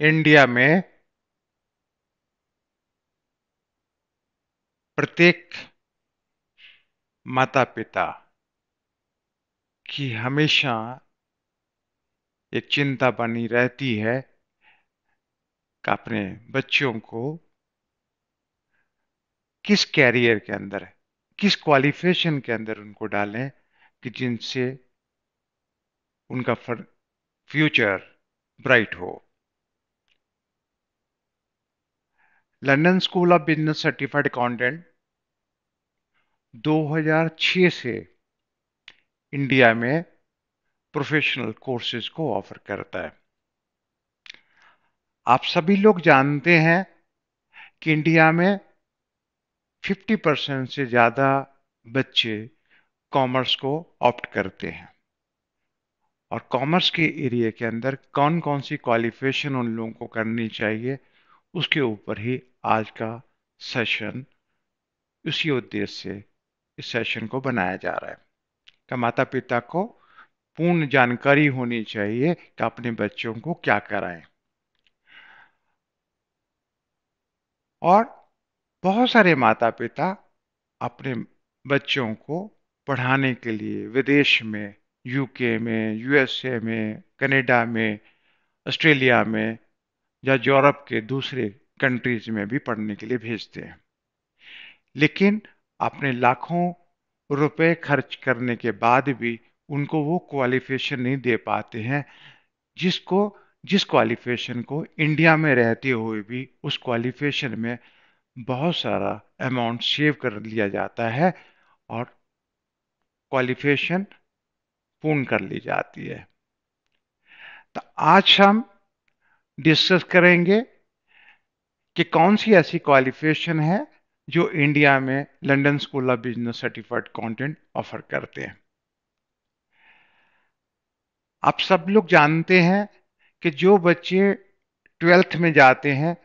India में प्रत्येक माता पिता की हमेशा एक चिंता बनी रहती है कि अपने बच्चों को किस कैरियर के अंदर, किस क्वालिफिकेशन के अंदर उनको डालें कि जिनसे उनका फ्यूचर ब्राइट हो। London School of Business certified accountant 2006 से इंडिया में प्रोफेशनल कोर्सेज को ऑफर करता है। आप सभी लोग जानते हैं कि इंडिया में 50% से ज्यादा बच्चे कॉमर्स को ऑप्ट करते हैं, और कॉमर्स के एरिया के अंदर कौन कौन सी क्वालिफिकेशन उन लोगों को करनी चाहिए, उसके ऊपर ही आज का सेशन, उसी उद्देश्य से इस सेशन को बनाया जा रहा है कि माता पिता को पूर्ण जानकारी होनी चाहिए कि अपने बच्चों को क्या कराएं। और बहुत सारे माता पिता अपने बच्चों को पढ़ाने के लिए विदेश में, यूके में, यूएसए में, कनाडा में, ऑस्ट्रेलिया में या यूरोप के दूसरे कंट्रीज में भी पढ़ने के लिए भेजते हैं। लेकिन अपने लाखों रुपए खर्च करने के बाद भी उनको वो क्वालिफिकेशन नहीं दे पाते हैं जिसको जिस क्वालिफिकेशन को इंडिया में रहते हुए भी उस क्वालिफिकेशन में बहुत सारा अमाउंट सेव कर लिया जाता है और क्वालिफिकेशन पूर्ण कर ली जाती है। तो आज हम डिस्कस करेंगे कि कौन सी ऐसी क्वालिफिकेशन है जो इंडिया में London School of Business certified accountant offer करते हैं। आप सब लोग जानते हैं कि जो बच्चे ट्वेल्थ में जाते हैं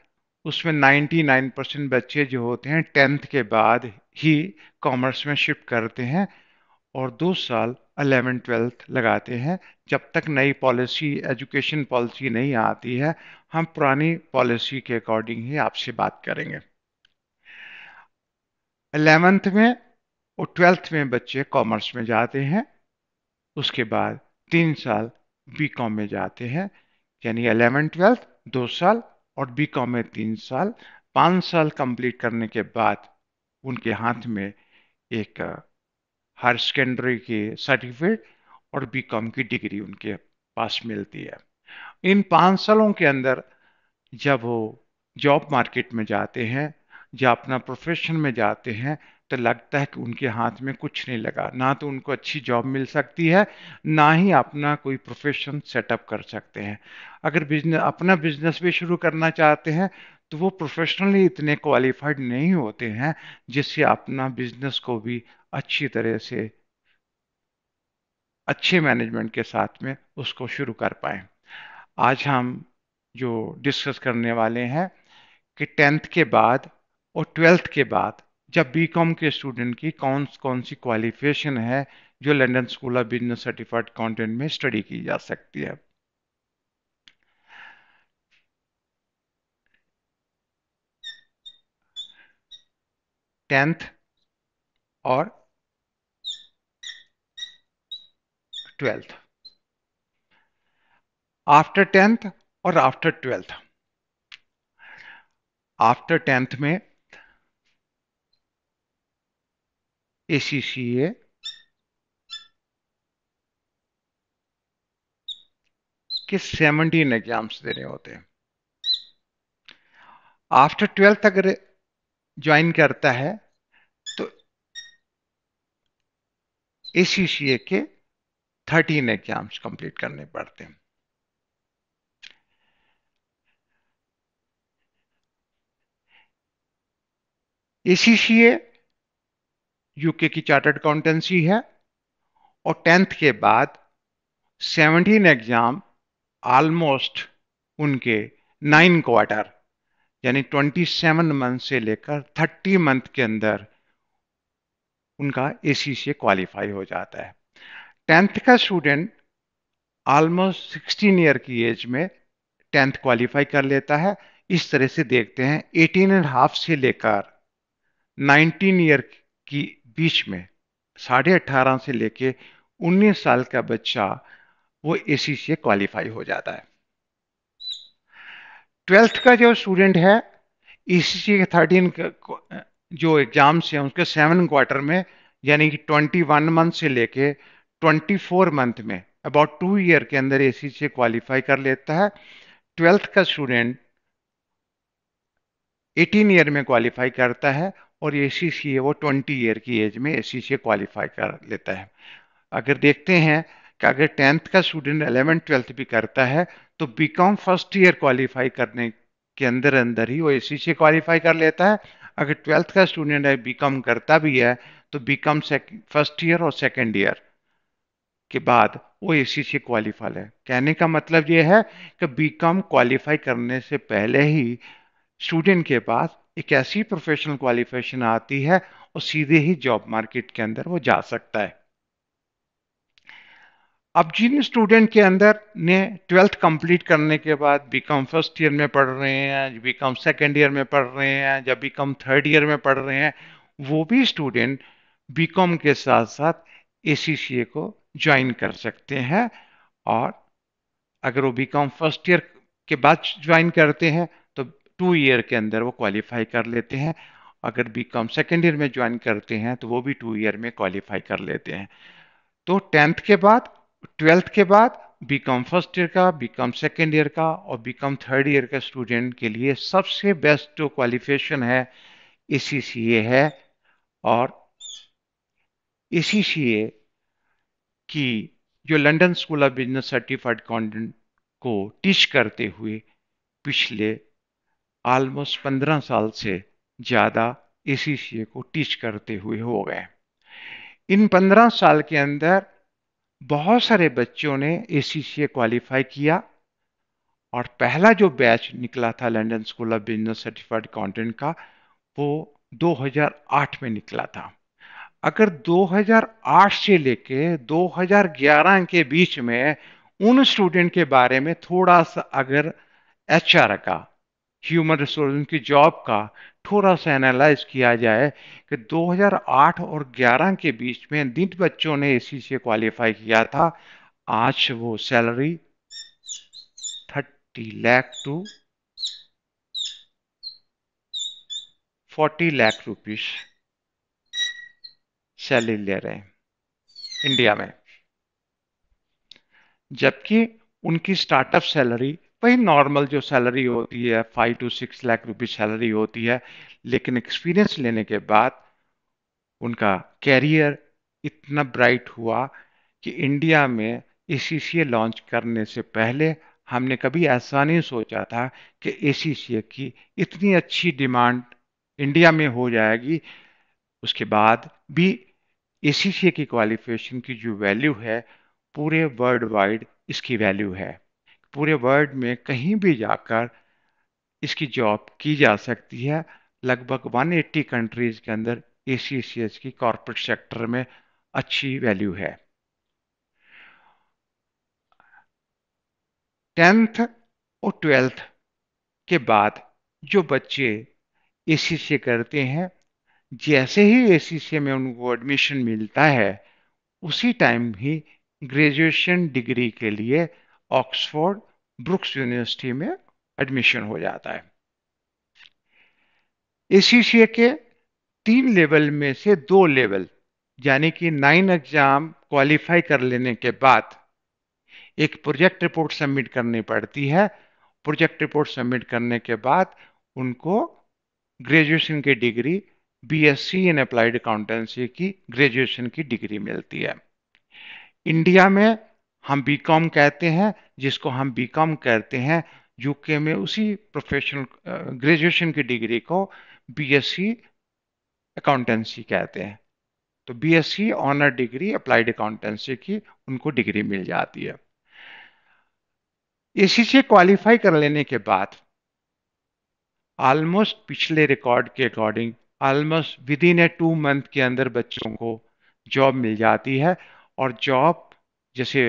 उसमें 99% बच्चे जो होते हैं टेंथ के बाद ही कॉमर्स में शिफ्ट करते हैं और 2 साल 11th 12th लगाते हैं। जब तक नई पॉलिसी, एजुकेशन पॉलिसी नहीं आती है, हम पुरानी पॉलिसी के अकॉर्डिंग ही आपसे बात करेंगे। 11th में और 12th में बच्चे कॉमर्स में जाते हैं, उसके बाद 3 साल बीकॉम में जाते हैं, यानी 11th 12th 2 साल और बीकॉम में 3 साल। 5 साल कंप्लीट करने के बाद उनके हाथ में एक हायर सेकेंडरी की सर्टिफिकेट और बीकॉम की डिग्री उनके पास मिलती है। इन 5 सालों के अंदर जब वो जॉब मार्केट में जाते हैं या अपना प्रोफेशन में जाते हैं तो लगता है कि उनके हाथ में कुछ नहीं लगा, ना तो उनको अच्छी जॉब मिल सकती है, ना ही अपना कोई प्रोफेशन सेटअप कर सकते हैं। अगर बिजनेस, अपना बिजनेस भी शुरू करना चाहते हैं तो वो प्रोफेशनली इतने क्वालिफाइड नहीं होते हैं जिससे अपना बिजनेस को भी अच्छी तरह से, अच्छे मैनेजमेंट के साथ में उसको शुरू कर पाए। आज हम जो डिस्कस करने वाले हैं कि टेंथ के बाद और ट्वेल्थ के बाद जब बीकॉम के स्टूडेंट की कौन कौन सी क्वालिफिकेशन है जो London School of Business certified accountant में स्टडी की जा सकती है। टेंथ और ट्वेल्थ, आफ्टर टेंथ और आफ्टर ट्वेल्थ। आफ्टर टेंथ में एसीसीए के 17 एग्जाम्स देने होते हैं। आफ्टर ट्वेल्थ अगर ज्वाइन करता है तो एसीसीए के 13 एग्जाम्स कंप्लीट करने पड़ते हैं। एसीसीए यूके की चार्टर्ड अकाउंटेंसी है और टेंथ के बाद 17 एग्जाम ऑलमोस्ट उनके 9 क्वार्टर यानी 27 मंथ से लेकर 30 मंथ के अंदर उनका एसीसीए क्वालिफाई हो जाता है। टेंथ का स्टूडेंट ऑलमोस्ट 16 ईयर की एज में टेंथ क्वालिफाई कर लेता है। इस तरह से देखते हैं 18.5 से लेकर 19 ईयर की बीच में, 18.5 से लेके 19 साल का बच्चा वो एसीसीए क्वालिफाई हो जाता है। ट्वेल्थ का जो स्टूडेंट है, एसीसी के जो एग्जाम्स हैं उसके 7 क्वार्टर में, यानी कि 21 मंथ से लेके 24 मंथ में, अबाउट 2 ईयर के अंदर एसीसी क्वालिफाई कर लेता है। ट्वेल्थ का स्टूडेंट 18 ईयर में क्वालिफाई करता है, और एसीसी वो 20 ईयर की एज में एसीसी क्वालिफाई कर लेता है। अगर देखते हैं कि अगर टेंथ का स्टूडेंट 11th 12th भी करता है, तो बीकॉम फर्स्ट ईयर क्वालिफाई करने के अंदर अंदर ही वो एसीसी क्वालिफाई कर लेता है। अगर ट्वेल्थ का स्टूडेंट है, बीकॉम करता भी है, तो बीकॉम फर्स्ट ईयर और सेकेंड ईयर के बाद वो एसीसी क्वालिफाई है। कहने का मतलब ये है कि बीकॉम क्वालिफाई करने से पहले ही स्टूडेंट के पास एक ऐसी प्रोफेशनल क्वालिफिकेशन आती है और सीधे ही जॉब मार्केट के अंदर वो जा सकता है। अब जिन स्टूडेंट के अंदर ने ट्वेल्थ कंप्लीट करने के बाद बीकॉम फर्स्ट ईयर में पढ़ रहे हैं, बीकॉम सेकेंड ईयर में पढ़ रहे हैं, या बीकॉम थर्ड ईयर में पढ़ रहे हैं, वो भी स्टूडेंट बीकॉम के साथ साथ एसीसीए को ज्वाइन कर सकते हैं। और अगर वो बीकॉम फर्स्ट ईयर के बाद ज्वाइन करते हैं, तो 2 ईयर के अंदर वो क्वालिफाई कर लेते हैं। अगर बीकॉम सेकेंड ईयर में ज्वाइन करते हैं, तो वो भी 2 ईयर में क्वालिफाई कर लेते हैं। तो टेंथ के बाद, ट्वेल्थ के बाद बीकॉम फर्स्ट ईयर का, बीकॉम सेकेंड ईयर का और बीकॉम थर्ड ईयर का स्टूडेंट के लिए सबसे बेस्ट जो क्वालिफिकेशन है, एसीसीए है। और एसीसीए की जो London School of Business certified accountant को टीच करते हुए पिछले ऑलमोस्ट 15 साल से ज़्यादा एसीसीए को टीच करते हुए हो गए। इन 15 साल के अंदर बहुत सारे बच्चों ने एसीसीए क्वालिफाई किया, और पहला जो बैच निकला था London School of Business certified accountant का, वो 2008 में निकला था। अगर 2008 से लेके 2011 के बीच में उन स्टूडेंट के बारे में थोड़ा सा अगर एचआर का, ह्यूमन रिसोर्स की जॉब का थोड़ा सा एनालाइज किया जाए कि 2008 और 11 के बीच में जिन बच्चों ने एसी से क्वालिफाई किया था, आज वो salary 30 lakh to 40 lakh rupees salary ले रहे हैं इंडिया में। जबकि उनकी स्टार्टअप सैलरी वही नॉर्मल जो सैलरी होती है, 5 to 6 लाख रुपीज सैलरी होती है। लेकिन एक्सपीरियंस लेने के बाद उनका कैरियर इतना ब्राइट हुआ कि इंडिया में एसीसीए लॉन्च करने से पहले हमने कभी ऐसा नहीं सोचा था कि एसीसीए की इतनी अच्छी डिमांड इंडिया में हो जाएगी। उसके बाद भी एसीसीए की क्वालिफिकेशन की जो वैल्यू है, पूरे वर्ल्ड वाइड इसकी वैल्यू है। पूरे वर्ल्ड में कहीं भी जाकर इसकी जॉब की जा सकती है। लगभग 180 कंट्रीज के अंदर एसीसीएस की कॉर्पोरेट सेक्टर में अच्छी वैल्यू है। टेंथ और ट्वेल्थ के बाद जो बच्चे एसीसीए करते हैं, जैसे ही एसीसीए में उनको एडमिशन मिलता है, उसी टाइम ही ग्रेजुएशन डिग्री के लिए ऑक्सफोर्ड ब्रुक्स यूनिवर्सिटी में एडमिशन हो जाता है। एसीसीए के 3 लेवल में से 2 लेवल, यानी कि 9 एग्जाम क्वालिफाई कर लेने के बाद एक प्रोजेक्ट रिपोर्ट सबमिट करनी पड़ती है। प्रोजेक्ट रिपोर्ट सबमिट करने के बाद उनको ग्रेजुएशन की degree, BSc in applied accountancy की ग्रेजुएशन की डिग्री मिलती है। इंडिया में हम बीकॉम कहते हैं, जिसको हम बीकॉम कहते हैं। यूके में उसी प्रोफेशनल ग्रेजुएशन की डिग्री को बीएससी अकाउंटेंसी कहते हैं। तो BSc honour degree applied accountancy की उनको डिग्री मिल जाती है। इसी से क्वालिफाई कर लेने के बाद ऑलमोस्ट पिछले रिकॉर्ड के according almost with in A 2 month के अंदर बच्चों को जॉब मिल जाती है। और जॉब जैसे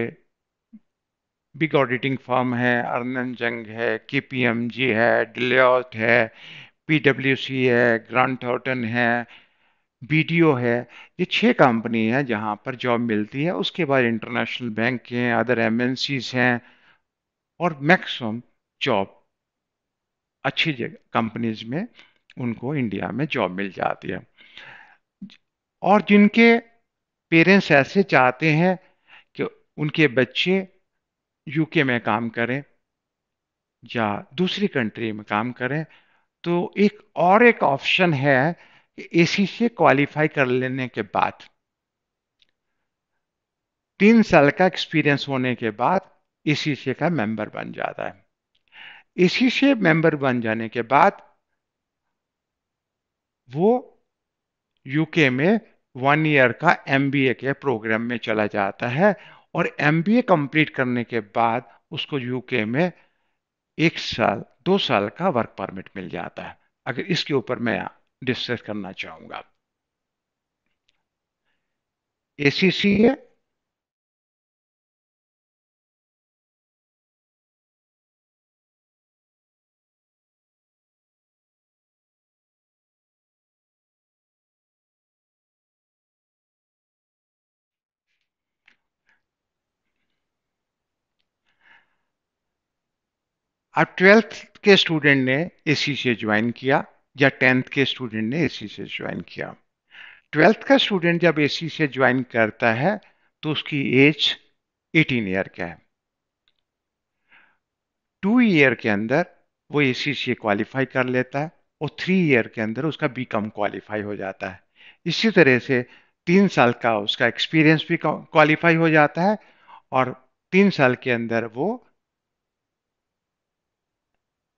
बिग ऑडिटिंग फर्म है, अर्नन यंग है, केपीएमजी है, डिलॉयट है, पीडब्ल्यूसी है, ग्रांट थॉर्टन है, बीडीओ है। ये 6 कंपनी है जहां पर जॉब मिलती है। उसके बाद इंटरनेशनल बैंक हैं, अदर एमएनसीज हैं, और मैक्सिमम जॉब अच्छी जगह कंपनीज में उनको इंडिया में जॉब मिल जाती है। और जिनके पेरेंट्स ऐसे चाहते हैं कि उनके बच्चे यूके में काम करें या दूसरी कंट्री में काम करें, तो एक ऑप्शन है कि एसीसी क्वालिफाई कर लेने के बाद, 3 साल का एक्सपीरियंस होने के बाद एसीसी का मेंबर बन जाता है। एसीसी मेंबर बन जाने के बाद वो यूके में 1 ईयर का एमबीए के प्रोग्राम में चला जाता है, और एमबीए कंप्लीट करने के बाद उसको यूके में 1 साल 2 साल का वर्क परमिट मिल जाता है। अगर इसके ऊपर मैं डिस्कस करना चाहूंगा, एसीसी है। अब 12th के स्टूडेंट ने एसीसी ज्वाइन किया या 10th के स्टूडेंट ने एसीसी ज्वाइन किया। 12th का स्टूडेंट जब एसीसी ज्वाइन करता है तो उसकी एज 18 ईयर का है। 2 ईयर के अंदर वो एसीसी क्वालिफाई कर लेता है, और 3 ईयर के अंदर उसका बीकॉम क्वालिफाई हो जाता है। इसी तरह से 3 साल का उसका एक्सपीरियंस भी क्वालिफाई हो जाता है, और 3 साल के अंदर वो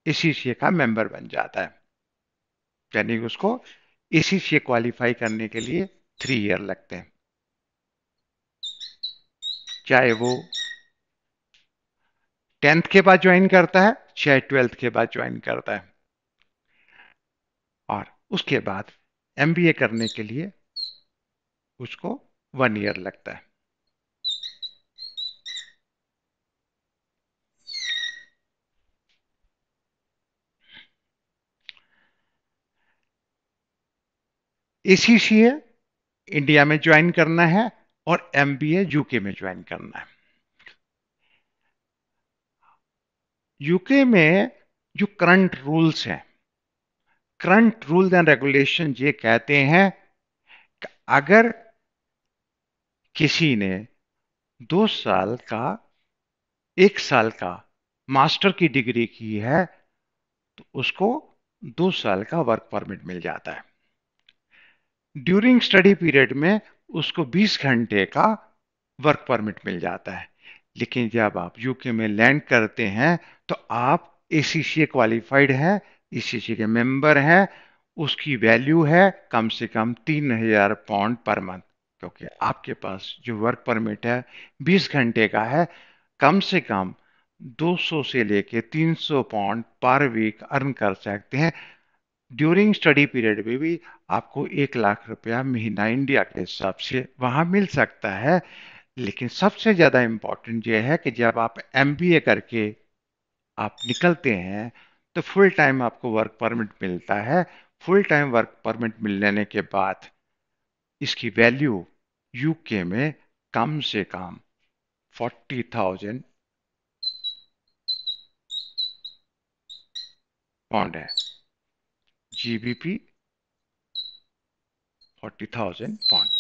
एसीसी का मेंबर बन जाता है। यानी कि उसको एसीसी क्वालिफाई करने के लिए 3 ईयर लगते हैं, चाहे वो 10th के बाद ज्वाइन करता है चाहे 12th के बाद ज्वाइन करता है। और उसके बाद एमबीए करने के लिए उसको 1 ईयर लगता है। एसीसीए इंडिया में ज्वाइन करना है, और एमबीए यूके में ज्वाइन करना है। यूके में जो करंट रूल्स हैं, करंट रूल्स एंड रेगुलेशन ये कहते हैं कि अगर किसी ने 2 साल का 1 साल का मास्टर की डिग्री की है तो उसको 2 साल का वर्क परमिट मिल जाता है। ड्यूरिंग स्टडी पीरियड में उसको 20 घंटे का वर्क परमिट मिल जाता है। लेकिन जब आप यूके में लैंड करते हैं तो आप एसीसी क्वालिफाइड हैं, एसीसी के मेंबर हैं, उसकी वैल्यू है कम से कम 3,000 पाउंड पर मंथ। क्योंकि आपके पास जो वर्क परमिट है 20 घंटे का है, कम से कम 200 से लेके 300 पाउंड पर वीक अर्न कर सकते हैं। ड्यूरिंग स्टडी पीरियड में भी आपको 1 लाख रुपया महीना इंडिया के हिसाब से वहां मिल सकता है। लेकिन सबसे ज्यादा इंपॉर्टेंट यह है कि जब आप एमबीए करके आप निकलते हैं तो फुल टाइम आपको वर्क परमिट मिलता है। फुल टाइम वर्क परमिट मिलने के बाद इसकी वैल्यू यूके में कम से कम 40,000 पाउंड है। GBP 40,000 pound.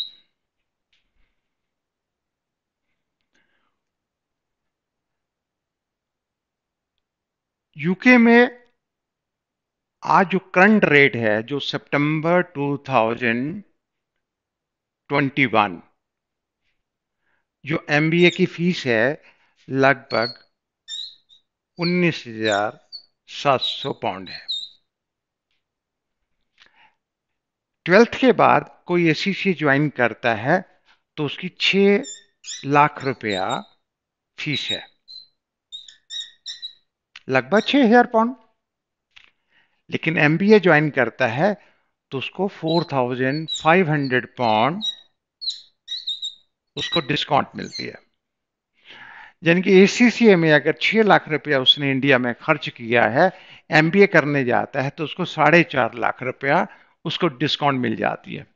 यूके में आज जो करंट रेट है, जो सितंबर 2021, जो एमबीए की फीस है लगभग 19,700 पाउंड है। 12th के बाद कोई एसीसी ज्वाइन करता है तो उसकी 6 लाख रुपया फीस है, लगभग 6,000 पाउंड। लेकिन एमबीए ज्वाइन करता है तो उसको 4,500 पाउंड उसको डिस्काउंट मिलती है। यानी कि एसीसीए में अगर 6 लाख रुपया उसने इंडिया में खर्च किया है, एमबीए करने जाता है, तो उसको 4.5 लाख रुपया उसको डिस्काउंट मिल जाती है।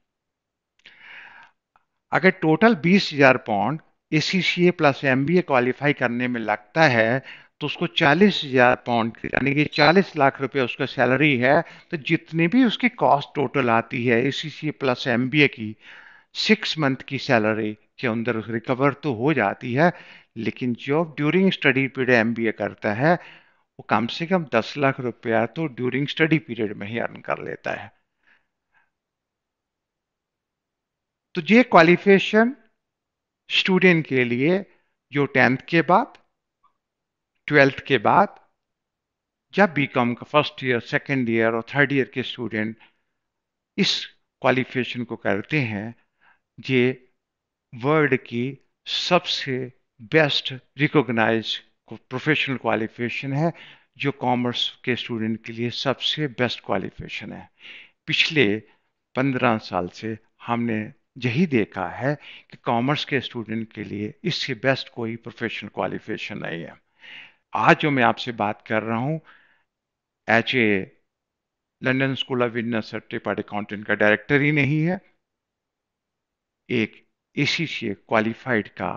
अगर total 20,000 pound ACCA plus MBA qualify करने में लगता है, तो उसको 40,000 पाउंड यानी कि 40 लाख रुपया उसका सैलरी है, तो जितनी भी उसकी कॉस्ट टोटल आती है एसीसीए प्लस एमबीए की, 6 मंथ की सैलरी के अंदर रिकवर तो हो जाती है। लेकिन जो ड्यूरिंग स्टडी पीरियड एमबीए करता है, वो कम से कम 10 लाख रुपया तो ड्यूरिंग स्टडी पीरियड में ही अर्न कर लेता है। तो ये क्वालिफिकेशन स्टूडेंट के लिए जो 10th के बाद, 12th के बाद, या बीकॉम का फर्स्ट ईयर, सेकेंड ईयर और थर्ड ईयर के स्टूडेंट इस क्वालिफिकेशन को करते हैं, ये वर्ल्ड की सबसे बेस्ट रिकॉग्नाइज प्रोफेशनल क्वालिफिकेशन है, जो कॉमर्स के स्टूडेंट के लिए सबसे बेस्ट क्वालिफिकेशन है। पिछले 15 साल से हमने यही देखा है कि कॉमर्स के स्टूडेंट के लिए इससे बेस्ट कोई प्रोफेशनल क्वालिफिकेशन नहीं है। आज जो मैं आपसे बात कर रहा हूं, H A London School of Business certified accountant का डायरेक्टर ही नहीं है, एक एसीसीए क्वालिफाइड का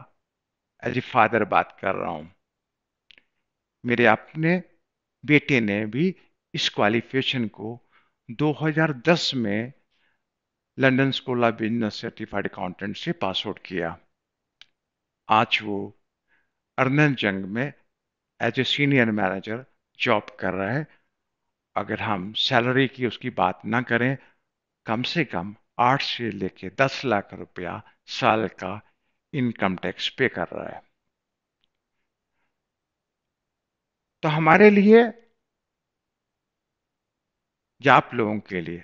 एज ए फादर बात कर रहा हूं। मेरे अपने बेटे ने भी इस क्वालिफिकेशन को 2010 में London School of Business certified accountant से पास आउट किया। आज वो अर्नल जंग में as a senior manager job कर रहा है। अगर हम सैलरी की उसकी बात ना करें, कम से कम 8 से लेके 10 लाख रुपया साल का इनकम टैक्स पे कर रहा है। तो हमारे लिए या आप लोगों के लिए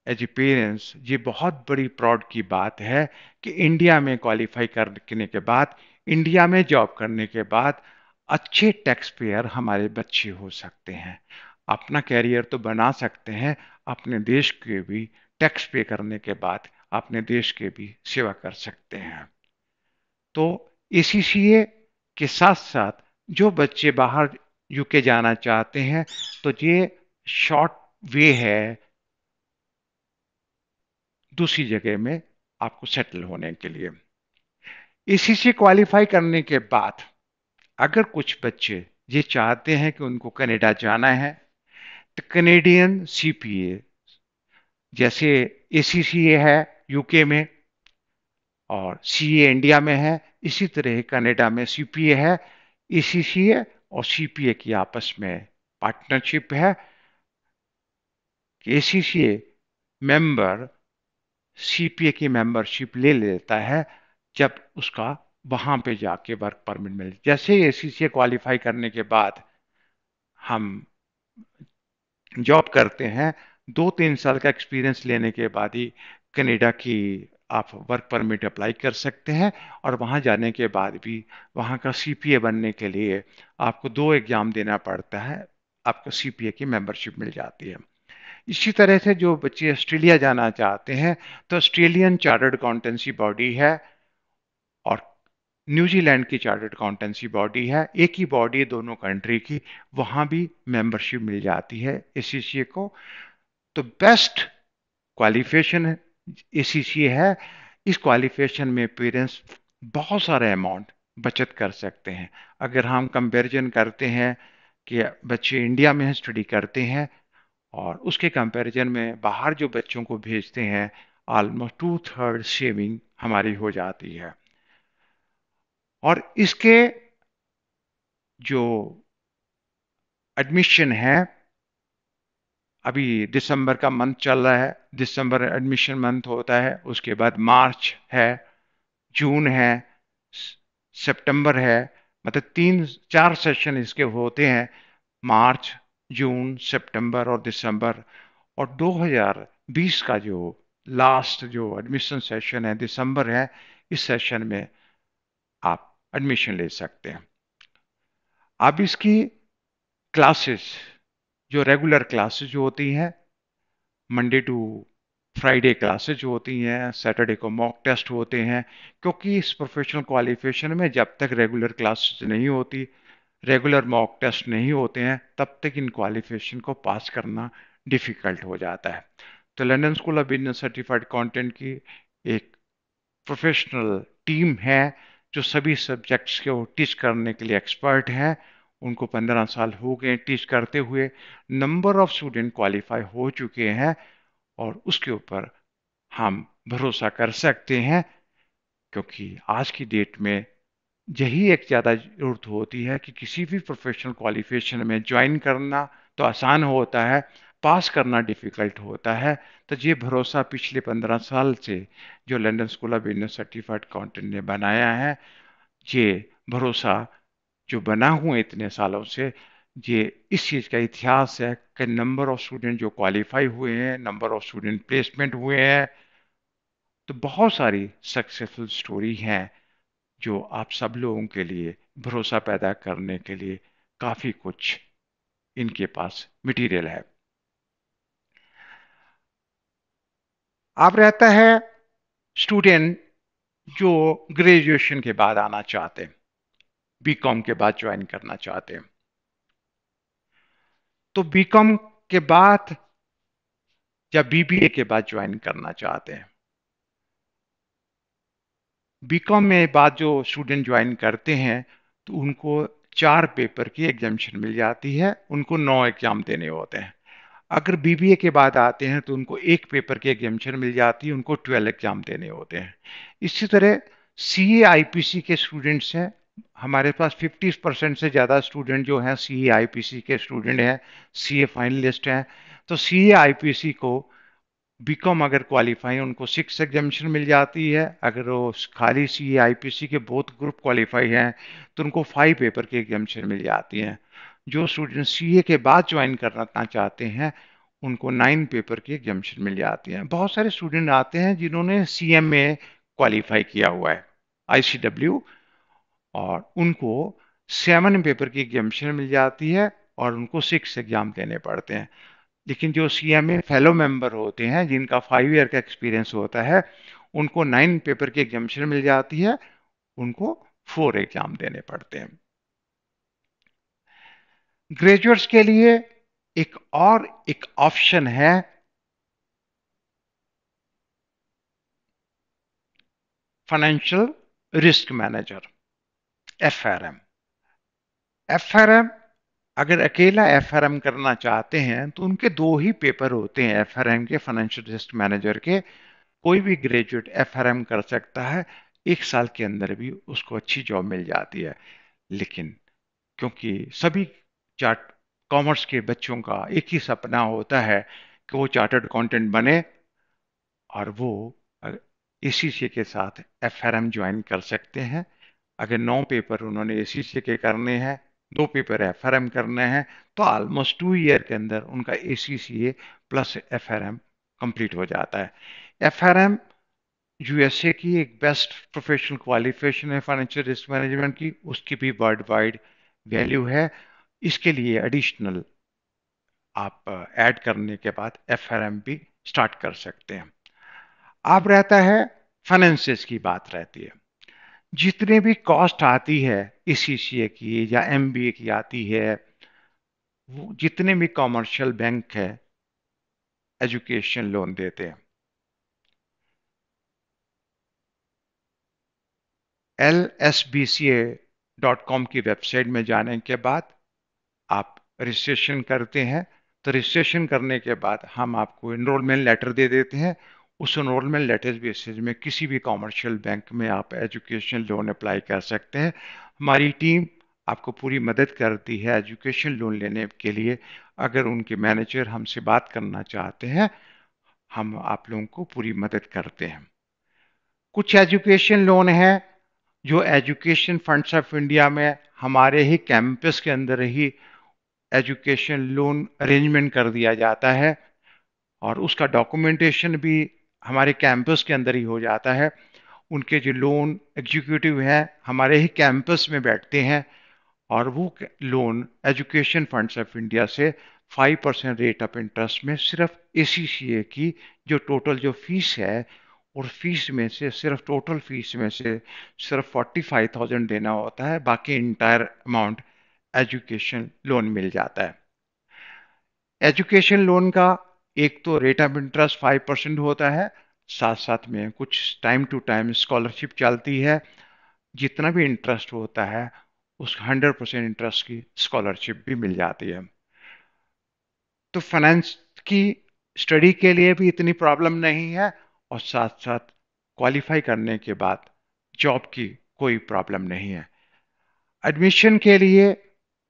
एज ए पेरेंट्स ये बहुत बड़ी प्राउड की बात है कि इंडिया में क्वालिफाई करने के बाद, इंडिया में जॉब करने के बाद अच्छे टैक्स पेयर हमारे बच्चे हो सकते हैं, अपना कैरियर तो बना सकते हैं, अपने देश के भी टैक्स पे करने के बाद अपने देश के भी सेवा कर सकते हैं। तो एसीसीए के साथ साथ जो बच्चे बाहर यूके जाना चाहते हैं, तो ये शॉर्ट वे है दूसरी जगह में आपको सेटल होने के लिए। एसीसी क्वालिफाई करने के बाद अगर कुछ बच्चे ये चाहते हैं कि उनको कनाडा जाना है, तो कनेडियन सीपीए जैसे एसीसीए है यूके में और सीए इंडिया में है, इसी तरह कनाडा में सीपीए है। एसीसीए और सीपीए की आपस में पार्टनरशिप है कि एसीसीए मेंबर सीपीए की मेंबरशिप ले लेता है जब उसका वहां पे जाके वर्क परमिट मिले। जैसे एसीसीए क्वालिफाई करने के बाद हम जॉब करते हैं, 2-3 साल का एक्सपीरियंस लेने के बाद ही कनाडा की आप वर्क परमिट अप्लाई कर सकते हैं। और वहां जाने के बाद भी वहां का सीपीए बनने के लिए आपको 2 एग्जाम देना पड़ता है, आपको सीपीए की मेंबरशिप मिल जाती है। इसी तरह से जो बच्चे ऑस्ट्रेलिया जाना चाहते हैं, तो ऑस्ट्रेलियन चार्टर्ड अकाउंटेंसी बॉडी है और न्यूजीलैंड की चार्टर्ड अकाउंटेंसी बॉडी है, एक ही बॉडी है दोनों कंट्री की, वहां भी मेंबरशिप मिल जाती है एसीसीए को। तो बेस्ट क्वालिफिकेशन एसीसीए है। इस क्वालिफिकेशन में पेरेंट्स बहुत सारे अमाउंट बचत कर सकते हैं। अगर हम कंपैरिजन करते हैं कि बच्चे इंडिया में स्टडी करते हैं और उसके कंपैरिजन में बाहर जो बच्चों को भेजते हैं, ऑलमोस्ट 2/3 सेविंग हमारी हो जाती है। और इसके जो एडमिशन है, अभी दिसंबर का मंथ चल रहा है, दिसंबर एडमिशन मंथ होता है, उसके बाद मार्च है, जून है, सितंबर है, मतलब 3-4 सेशन इसके होते हैं, मार्च, जून, सितंबर और दिसंबर। और 2020 का जो लास्ट जो एडमिशन सेशन है दिसंबर है, इस सेशन में आप एडमिशन ले सकते हैं। अब इसकी क्लासेस, जो रेगुलर क्लासेस जो होती हैं मंडे टू फ्राइडे क्लासेज होती हैं, सैटरडे को मॉक टेस्ट होते हैं, क्योंकि इस प्रोफेशनल क्वालिफिकेशन में जब तक रेगुलर क्लासेज नहीं होती, रेगुलर मॉक टेस्ट नहीं होते हैं, तब तक इन क्वालिफिकेशन को पास करना डिफिकल्ट हो जाता है। तो London School of Business certified accountant की एक प्रोफेशनल टीम है जो सभी सब्जेक्ट्स को टीच करने के लिए एक्सपर्ट हैं। उनको 15 साल हो गए टीच करते हुए। नंबर ऑफ स्टूडेंट क्वालिफाई हो चुके हैं और उसके ऊपर हम भरोसा कर सकते हैं, क्योंकि आज की डेट में यही एक ज़्यादा ज़रूरत होती है कि किसी भी प्रोफेशनल क्वालिफिकेशन में ज्वाइन करना तो आसान होता है, पास करना डिफ़िकल्ट होता है। तो ये भरोसा पिछले 15 साल से जो London School of Business certified accountant ने बनाया है, ये भरोसा जो बना हुआ है इतने सालों से, ये इस चीज़ का इतिहास है कि नंबर ऑफ स्टूडेंट जो क्वालिफाई हुए हैं, नंबर ऑफ स्टूडेंट प्लेसमेंट हुए हैं, तो बहुत सारी सक्सेसफुल स्टोरी हैं जो आप सब लोगों के लिए भरोसा पैदा करने के लिए काफी कुछ इनके पास मटेरियल है। अब रहता है स्टूडेंट जो ग्रेजुएशन के बाद आना चाहते हैं, बीकॉम के बाद ज्वाइन करना चाहते हैं। तो बीकॉम के बाद या बीबीए के बाद ज्वाइन करना चाहते हैं। बीकॉम में बाद जो स्टूडेंट ज्वाइन करते हैं तो उनको 4 पेपर की एग्जामिशन मिल जाती है, उनको 9 एग्जाम देने होते हैं। अगर बीबीए के बाद आते हैं तो उनको एक पेपर की एग्जामिशन मिल जाती है, उनको 12 एग्जाम देने होते हैं। इसी तरह सीए आईपीसी के स्टूडेंट्स हैं, हमारे पास 50% से ज़्यादा स्टूडेंट जो हैं सीए आईपीसी के स्टूडेंट हैं, सीए फाइनलिस्ट हैं। तो सीए आईपीसी को बीकॉम अगर क्वालिफाई उनको 6 एग्जामिशन मिल जाती है। अगर वो खाली सीए आईपीसी के बोथ ग्रुप क्वालिफाई हैं तो उनको 5 पेपर की एग्जामिशन मिल जाती हैं। जो स्टूडेंट सीए के बाद ज्वाइन करना चाहते हैं उनको 9 पेपर की एग्जामिशन मिल जाती है। बहुत सारे स्टूडेंट आते हैं जिन्होंने सीएमए क्वालिफाई किया हुआ है, आईसीडब्ल्यू, और उनको 7 पेपर की एग्जामिशन मिल जाती है और उनको 6 एग्जाम देने पड़ते हैं। लेकिन जो सीएमए फेलो मेंबर होते हैं जिनका 5 ईयर का एक्सपीरियंस होता है, उनको 9 पेपर की एग्जामिशन मिल जाती है, उनको 4 एग्जाम देने पड़ते हैं। ग्रेजुएट्स के लिए एक ऑप्शन है, financial risk manager, FRM. FRM, अगर अकेला एफआरएम करना चाहते हैं तो उनके 2 ही पेपर होते हैं एफआरएम के, फाइनेंशियल रिस्क मैनेजर के। कोई भी ग्रेजुएट एफआरएम कर सकता है, 1 साल के अंदर भी उसको अच्छी जॉब मिल जाती है। लेकिन क्योंकि सभी चार्ट कॉमर्स के बच्चों का एक ही सपना होता है कि वो चार्टर्ड अकाउंटेंट बने, और वो एसीसी के साथ एफआरएम ज्वाइन कर सकते हैं। अगर 9 पेपर उन्होंने एसीसी के करने हैं, 2 पेपर एफआरएम करने हैं, तो ऑलमोस्ट 2 ईयर के अंदर उनका एसीसीए प्लस एफआरएम कंप्लीट हो जाता है। एफआरएम यूएसए की एक बेस्ट प्रोफेशनल क्वालिफिकेशन है फाइनेंशियल रिस्क मैनेजमेंट की, उसकी भी वर्ल्ड वाइड वैल्यू है। इसके लिए एडिशनल आप ऐड करने के बाद एफआरएम भी स्टार्ट कर सकते हैं। अब रहता है फाइनेंसिस की बात रहती है। जितने भी कॉस्ट आती है इस सीसीए की या एमबीए की आती है, वो जितने भी कॉमर्शियल बैंक है एजुकेशन लोन देते हैं। lsbca.com की वेबसाइट में जाने के बाद आप रजिस्ट्रेशन करते हैं। तो रजिस्ट्रेशन करने के बाद हम आपको इनरोलमेंट लेटर दे देते हैं। उस इनरोलमेंट लेटर बेसिस में किसी भी कॉमर्शियल बैंक में आप एजुकेशन लोन अप्लाई कर सकते हैं। हमारी टीम आपको पूरी मदद करती है एजुकेशन लोन लेने के लिए। अगर उनके मैनेजर हमसे बात करना चाहते हैं, हम आप लोगों को पूरी मदद करते हैं। कुछ एजुकेशन लोन है जो एजुकेशन फंड्स ऑफ इंडिया में हमारे ही कैंपस के अंदर ही एजुकेशन लोन अरेंजमेंट कर दिया जाता है, और उसका डॉक्यूमेंटेशन भी हमारे कैंपस के अंदर ही हो जाता है। उनके जो लोन एग्जीक्यूटिव हैं हमारे ही कैंपस में बैठते हैं, और वो loan education funds of India से 5% रेट ऑफ इंटरेस्ट में सिर्फ एसीसीए की जो टोटल जो फीस है, और फीस में से सिर्फ टोटल फीस में से सिर्फ 45,000 देना होता है, बाकी इंटायर अमाउंट एजुकेशन लोन मिल जाता है। एजुकेशन लोन का एक तो रेट ऑफ इंटरेस्ट 5% होता है, साथ साथ में कुछ टाइम टू टाइम स्कॉलरशिप चलती है। जितना भी इंटरेस्ट होता है उस 100% इंटरेस्ट की स्कॉलरशिप भी मिल जाती है। तो फाइनेंस की स्टडी के लिए भी इतनी प्रॉब्लम नहीं है, और साथ साथ क्वालिफाई करने के बाद जॉब की कोई प्रॉब्लम नहीं है। एडमिशन के लिए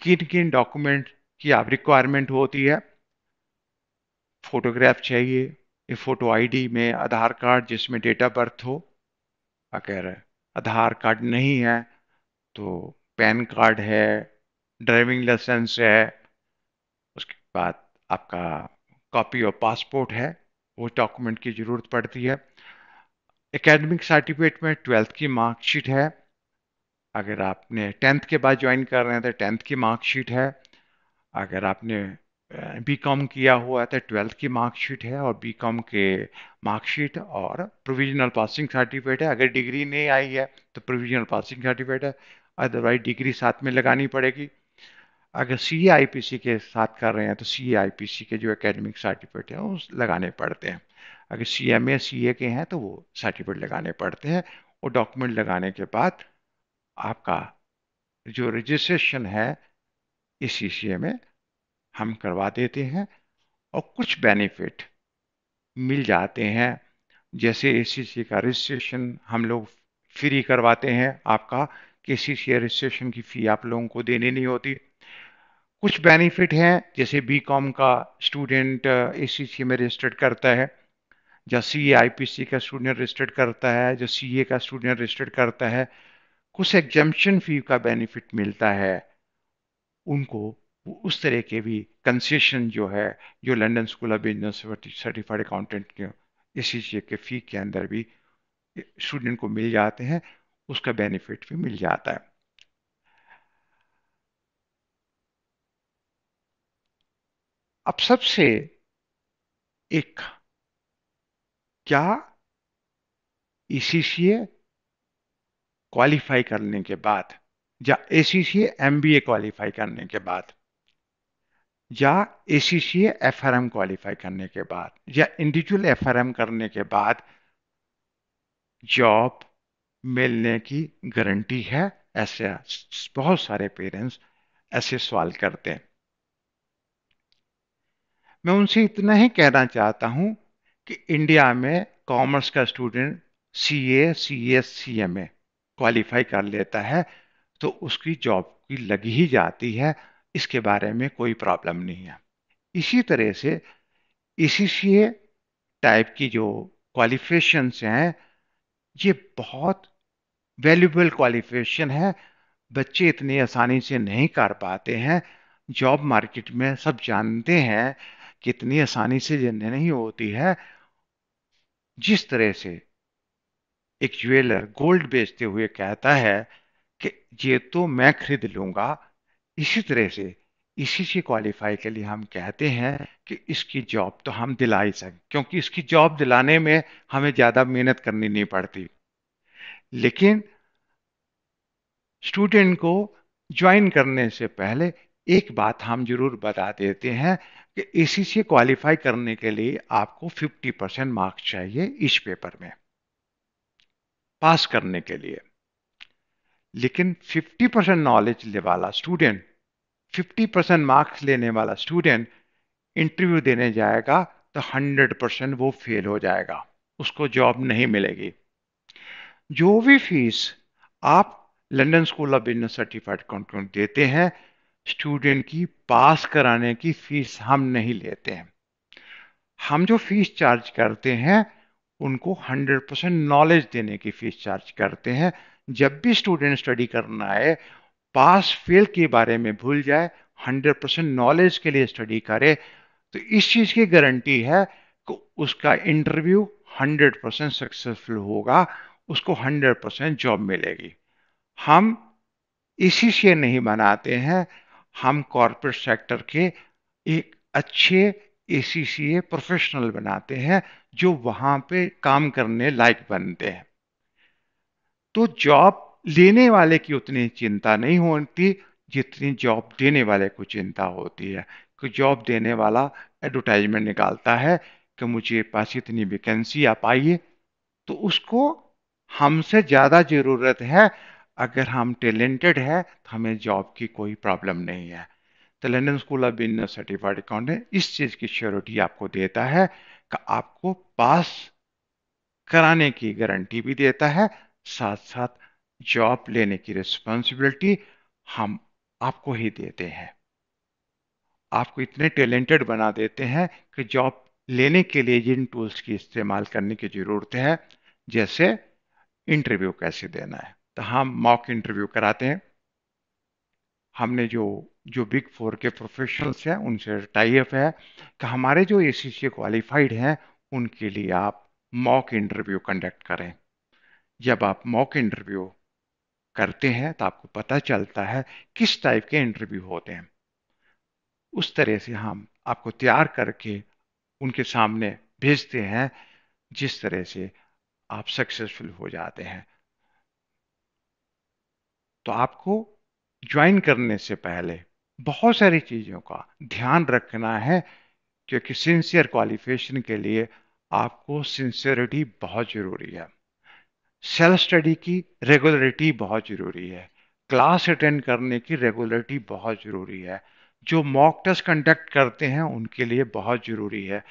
किन किन डॉक्यूमेंट की आप रिक्वायरमेंट होती है? फोटोग्राफ चाहिए, ये फोटो आईडी में आधार कार्ड जिसमें डेट ऑफ बर्थ हो, अगर आधार कार्ड नहीं है तो पैन कार्ड है, ड्राइविंग लाइसेंस है, उसके बाद आपका कॉपी और पासपोर्ट है, वो डॉक्यूमेंट की ज़रूरत पड़ती है। एकेडमिक सर्टिफिकेट में 12th की मार्कशीट है, अगर आपने 10th के बाद ज्वाइन कर रहे हैं तो 10th की मार्कशीट है। अगर आपने बीकॉम किया हुआ है तो 12th की मार्कशीट है, और बीकॉम के मार्कशीट और प्रोविजनल पासिंग सर्टिफिकेट है। अगर डिग्री नहीं आई है तो प्रोविजनल पासिंग सर्टिफिकेट है, अदरवाइज डिग्री साथ में लगानी पड़ेगी। अगर सी ए आई पी सी के साथ कर रहे हैं तो सी ए आई पी सी के जो एकेडमिक सर्टिफिकेट है वो लगाने पड़ते हैं। अगर सी एम ए सी ए के हैं तो वो सर्टिफिकेट लगाने पड़ते हैं। और डॉक्यूमेंट लगाने के बाद आपका जो रजिस्ट्रेशन है इस सी सी ए में हम करवा देते हैं, और कुछ बेनिफिट मिल जाते हैं। जैसे एसीसी का रजिस्ट्रेशन हम लोग फ्री करवाते हैं आपका, कि एसीसी रजिस्ट्रेशन की फ़ी आप लोगों को देनी नहीं होती। कुछ बेनिफिट हैं, जैसे बीकॉम का स्टूडेंट एसीसी में रजिस्टर्ड करता है, या सी ए आई पी सी का स्टूडेंट रजिस्टर्ड करता है, जो सी ए का स्टूडेंट रजिस्टर्ड करता है, कुछ एग्जम्पशन फ़ी का बेनिफिट मिलता है उनको। उस तरह के भी कंसेशन जो है, जो London School of Business certified accountant के इसी चीज के फी के अंदर भी स्टूडेंट को मिल जाते हैं, उसका बेनिफिट भी मिल जाता है। अब सबसे एक, क्या ईसीसीए क्वालिफाई करने के बाद, या एसीसीए एमबीए क्वालिफाई करने के बाद, या एसीसीए एफआरएम क्वालिफाई करने के बाद, या इंडिविजुअल एफआरएम करने के बाद जॉब मिलने की गारंटी है? ऐसे बहुत सारे पेरेंट्स ऐसे सवाल करते हैं। मैं उनसे इतना ही कहना चाहता हूं कि इंडिया में कॉमर्स का student CA C S C M A qualify कर लेता है तो उसकी जॉब की लगी ही जाती है, इसके बारे में कोई प्रॉब्लम नहीं है। इसी तरह से ईसीसीए टाइप की जो क्वालिफिकेशंस हैं, ये बहुत वैल्यूबल क्वालिफिकेशन है, बच्चे इतनी आसानी से नहीं कर पाते हैं। जॉब मार्केट में सब जानते हैं कि इतनी आसानी से ये नहीं होती है। जिस तरह से एक ज्वेलर गोल्ड बेचते हुए कहता है कि ये तो मैं खरीद लूंगा, इसी तरह से इसी से क्वालिफाई के लिए हम कहते हैं कि इसकी जॉब तो हम दिला ही सकते, क्योंकि इसकी जॉब दिलाने में हमें ज्यादा मेहनत करनी नहीं पड़ती। लेकिन स्टूडेंट को ज्वाइन करने से पहले एक बात हम जरूर बता देते हैं कि एसीसी क्वालिफाई करने के लिए आपको 50% मार्क्स चाहिए इस पेपर में पास करने के लिए। लेकिन 50% नॉलेज वाला स्टूडेंट, 50% मार्क्स लेने वाला स्टूडेंट इंटरव्यू देने जाएगा तो 100% वो फेल हो जाएगा, उसको जॉब नहीं मिलेगी। जो भी फीस आप London School of Business certified accountant देते हैं, स्टूडेंट की पास कराने की फीस हम नहीं लेते हैं। हम जो फीस चार्ज करते हैं उनको 100% नॉलेज देने की फीस चार्ज करते हैं। जब भी स्टूडेंट स्टडी करना है, पास फेल के बारे में भूल जाए, 100% नॉलेज के लिए स्टडी करे, तो इस चीज की गारंटी है कि उसका इंटरव्यू 100% सक्सेसफुल होगा, उसको 100% जॉब मिलेगी। हम इसी से नहीं बनाते हैं, हम कॉरपोरेट सेक्टर के एक अच्छे ACCA प्रोफेशनल बनाते हैं जो वहां पे काम करने लायक बनते हैं। तो जॉब लेने वाले की उतनी चिंता नहीं होती जितनी जॉब देने वाले को चिंता होती है। कि जॉब देने वाला एडवर्टाइजमेंट निकालता है कि मुझे पास इतनी वैकेंसी आप आइए, तो उसको हमसे ज़्यादा ज़रूरत है। अगर हम टैलेंटेड है तो हमें जॉब की कोई प्रॉब्लम नहीं है। तो London School of Business certified accountant इस चीज़ की श्योरिटी आपको देता है कि आपको पास कराने की गारंटी भी देता है, साथ साथ जॉब लेने की रिस्पॉन्सिबिलिटी हम आपको ही देते हैं। आपको इतने टैलेंटेड बना देते हैं कि जॉब लेने के लिए जिन टूल्स की इस्तेमाल करने की ज़रूरत है, जैसे इंटरव्यू कैसे देना है, तो हम मॉक इंटरव्यू कराते हैं। हमने जो जो बिग फोर के प्रोफेशनल्स हैं उनसे टाई अप है कि हमारे जो ACCA क्वालिफाइड हैं उनके लिए आप मॉक इंटरव्यू कंडक्ट करें। जब आप मॉक इंटरव्यू करते हैं तो आपको पता चलता है किस टाइप के इंटरव्यू होते हैं। उस तरह से हम आपको तैयार करके उनके सामने भेजते हैं, जिस तरह से आप सक्सेसफुल हो जाते हैं। तो आपको ज्वाइन करने से पहले बहुत सारी चीज़ों का ध्यान रखना है, क्योंकि सिंसियर क्वालिफिकेशन के लिए आपको सिंसियरिटी बहुत ज़रूरी है। सेल्फ स्टडी की रेगुलरिटी बहुत ज़रूरी है। क्लास अटेंड करने की रेगुलरिटी बहुत ज़रूरी है। जो मॉक टेस्ट कंडक्ट करते हैं उनके लिए बहुत ज़रूरी है।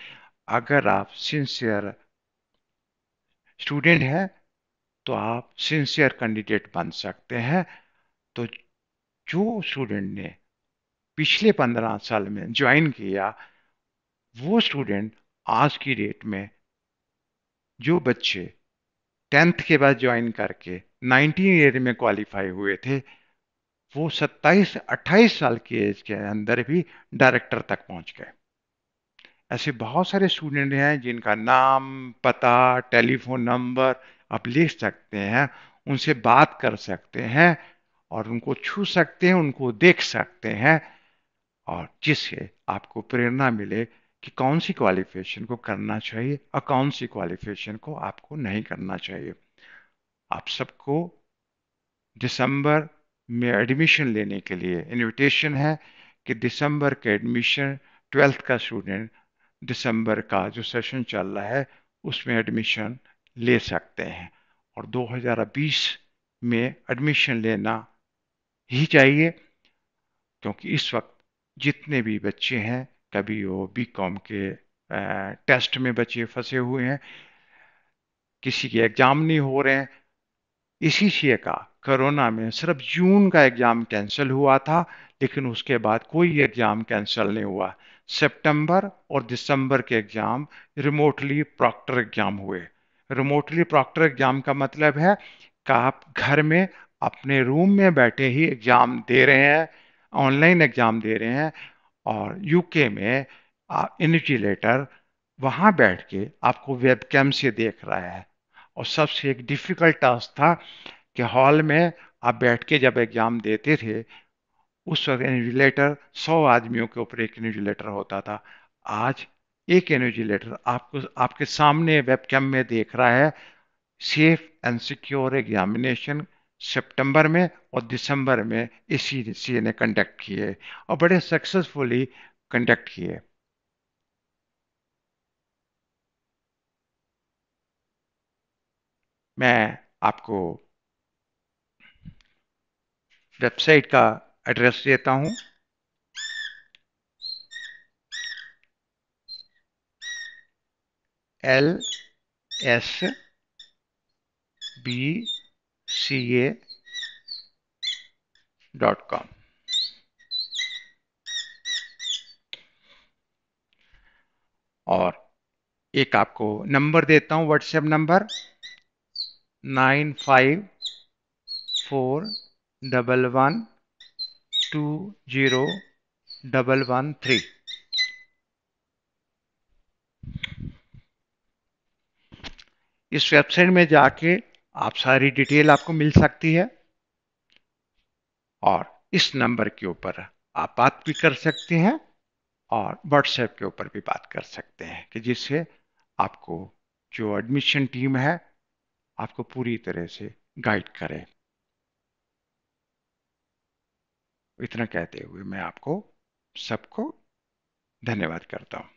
अगर आप सिंसियर स्टूडेंट हैं तो आप सिंसियर कैंडिडेट बन सकते हैं। तो जो स्टूडेंट ने पिछले 15 साल में ज्वाइन किया, वो स्टूडेंट आज की डेट में, जो बच्चे 10th के बाद ज्वाइन करके 19 ईयर में क्वालिफाई हुए थे, वो 27-28 साल की एज के अंदर भी डायरेक्टर तक पहुंच गए। ऐसे बहुत सारे स्टूडेंट हैं जिनका नाम, पता, टेलीफोन नंबर आप लिख सकते हैं, उनसे बात कर सकते हैं और उनको छू सकते हैं, उनको देख सकते हैं, और जिससे आपको प्रेरणा मिले कि कौन सी क्वालिफिकेशन को करना चाहिए और कौन सी क्वालिफिकेशन को आपको नहीं करना चाहिए। आप सबको दिसंबर में एडमिशन लेने के लिए इनविटेशन है कि दिसंबर के एडमिशन 12th का स्टूडेंट दिसंबर का जो सेशन चल रहा है उसमें एडमिशन ले सकते हैं। और 2020 में एडमिशन लेना ही चाहिए, क्योंकि इस वक्त जितने भी बच्चे हैं, कभी वो BCom के टेस्ट में बच्चे फंसे हुए हैं, किसी के एग्जाम नहीं हो रहे हैं। इसी से का कोरोना में सिर्फ जून का एग्जाम कैंसिल हुआ था, लेकिन उसके बाद कोई एग्जाम कैंसिल नहीं हुआ। सितंबर और दिसंबर के एग्जाम रिमोटली प्रॉक्टर एग्जाम हुए। रिमोटली प्रॉक्टर एग्जाम का मतलब है कि आप घर में अपने रूम में बैठे ही एग्जाम दे रहे हैं, ऑनलाइन एग्जाम दे रहे हैं। और यूके में इन्विजिलेटर वहां बैठ के आपको वेबकैम से देख रहा है। और सबसे एक डिफिकल्ट टास्क था कि हॉल में आप बैठ के जब एग्जाम देते थे, उस वक्त इन्विजिलेटर 100 आदमियों के ऊपर एक इन्विजिलेटर होता था। आज एक इन्विजिलेटर आपको आपके सामने वेबकैम में देख रहा है। सेफ एंड सिक्योर एग्जामिनेशन सितंबर में और दिसंबर में इसी सी ने कंडक्ट किए और बड़े सक्सेसफुली कंडक्ट किए। मैं आपको वेबसाइट का एड्रेस देता हूं। lsbca.com। और एक आपको नंबर देता हूं, व्हाट्सएप नंबर 9541120113। इस वेबसाइट में जाके आप सारी डिटेल आपको मिल सकती है, और इस नंबर के ऊपर आप बात भी कर सकते हैं। और व्हाट्सएप के ऊपर भी बात कर सकते हैं कि जिससे आपको जो एडमिशन टीम है आपको पूरी तरह से गाइड करे। इतना कहते हुए मैं आपको सबको धन्यवाद करता हूँ।